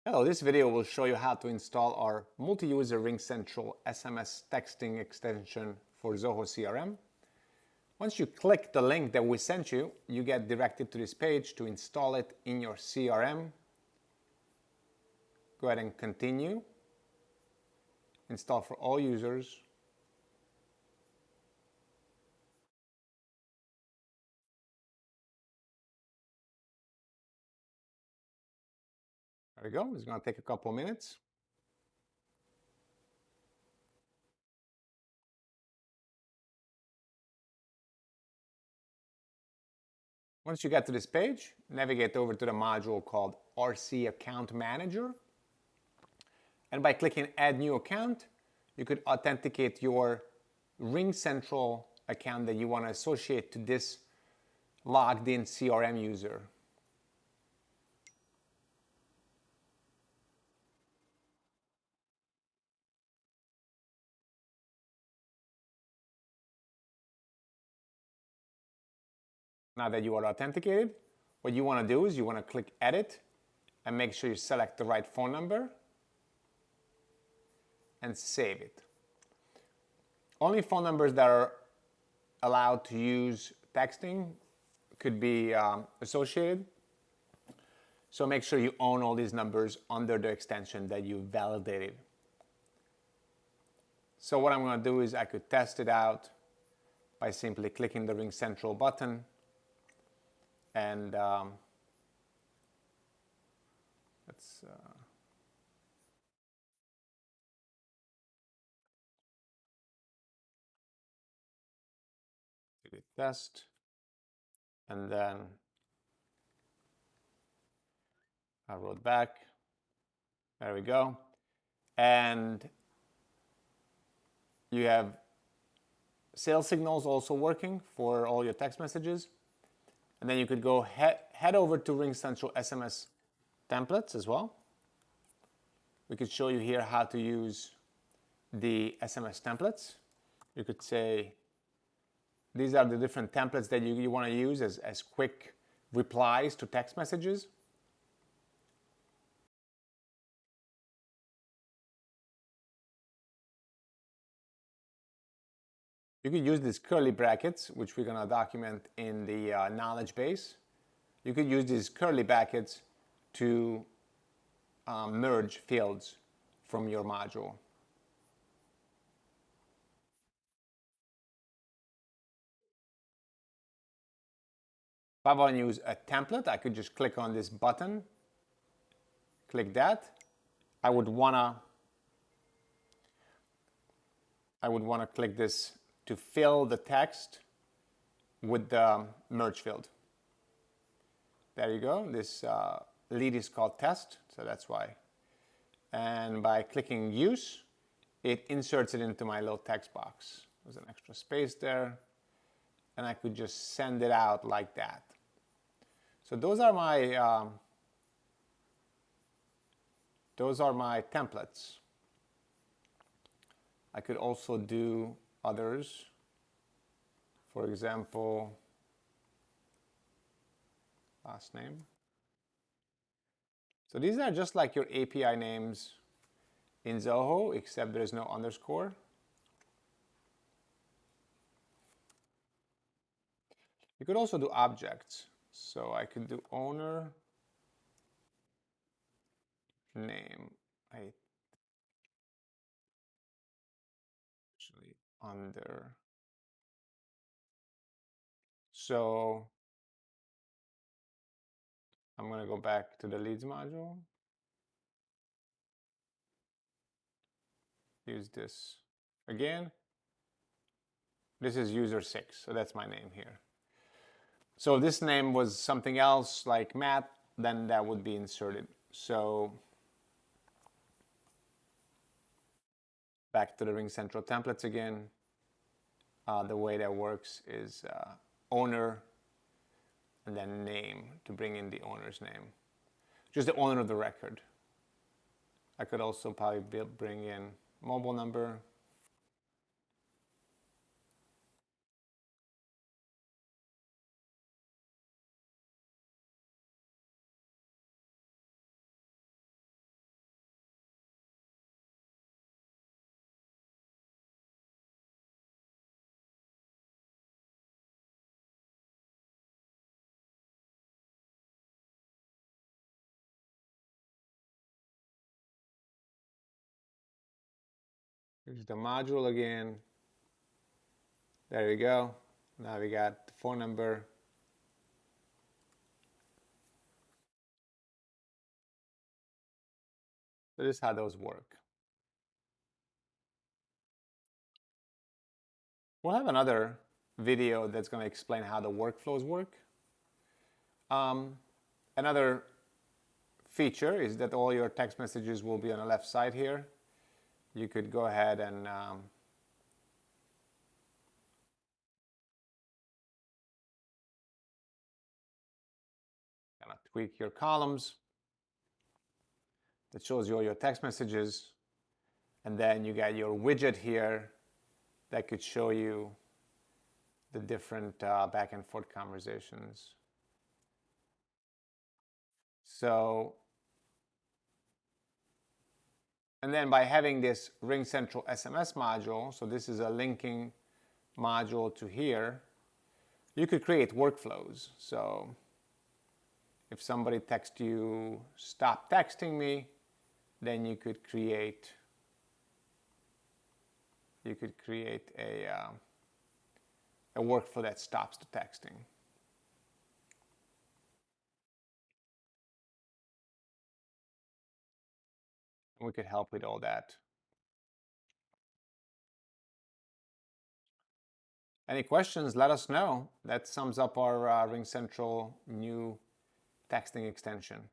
Hello, this video will show you how to install our multi-user RingCentral SMS texting extension for Zoho CRM. Once you click the link that we sent you, you get directed to this page to install it in your CRM. Go ahead and continue. Install for all users. There we go. It's going to take a couple of minutes. Once you get to this page, navigate over to the module called RC Account Manager. And by clicking Add New Account, you could authenticate your RingCentral account that you want to associate to this logged in CRM user. Now that you are authenticated, what you want to do is you want to click Edit and make sure you select the right phone number and save it. Only phone numbers that are allowed to use texting could be associated. So make sure you own all these numbers under the extension that you validated. So what I'm going to do is I could test it out by simply clicking the RingCentral button and let's do the test, and then I wrote back. There we go. And you have sales signals also working for all your text messages. And then you could go head over to RingCentral SMS templates as well. We could show you here how to use the SMS templates. You could say, these are the different templates that you want to use as quick replies to text messages. You could use these curly brackets, which we're going to document in the knowledge base. You could use these curly brackets to merge fields from your module. If I want to use a template, I could just click on this button, click that. I would want to click this to fill the text with the merge field. There you go. This lead is called test, so that's why. And by clicking use, it inserts it into my little text box. There's an extra space there, and I could just send it out like that. So those are my templates. I could also do others. For example, last name. So these are just like your API names in Zoho, except there's no underscore. You could also do objects. So I could do owner name. Actually under. So I'm going to go back to the leads module. Use this again. This is user 6, so that's my name here. So this name was something else like Matt, then that would be inserted. So back to the RingCentral templates again. The way that works is owner and then name to bring in the owner's name. Just the owner of the record. I could also probably bring in mobile number. Here's the module again. There you go. Now we got the phone number. So this is how those work. We'll have another video that's going to explain how the workflows work. Another feature is that all your text messages will be on the left side here. You could go ahead and kind of tweak your columns. That shows you all your text messages. And then you got your widget here that could show you the different back and forth conversations. So, and then by having this RingCentral SMS module, so this is a linking module to here, you could create workflows. So if somebody texts you, stop texting me, then you could create a workflow that stops the texting. We could help with all that. Any questions, let us know. That sums up our RingCentral new texting extension.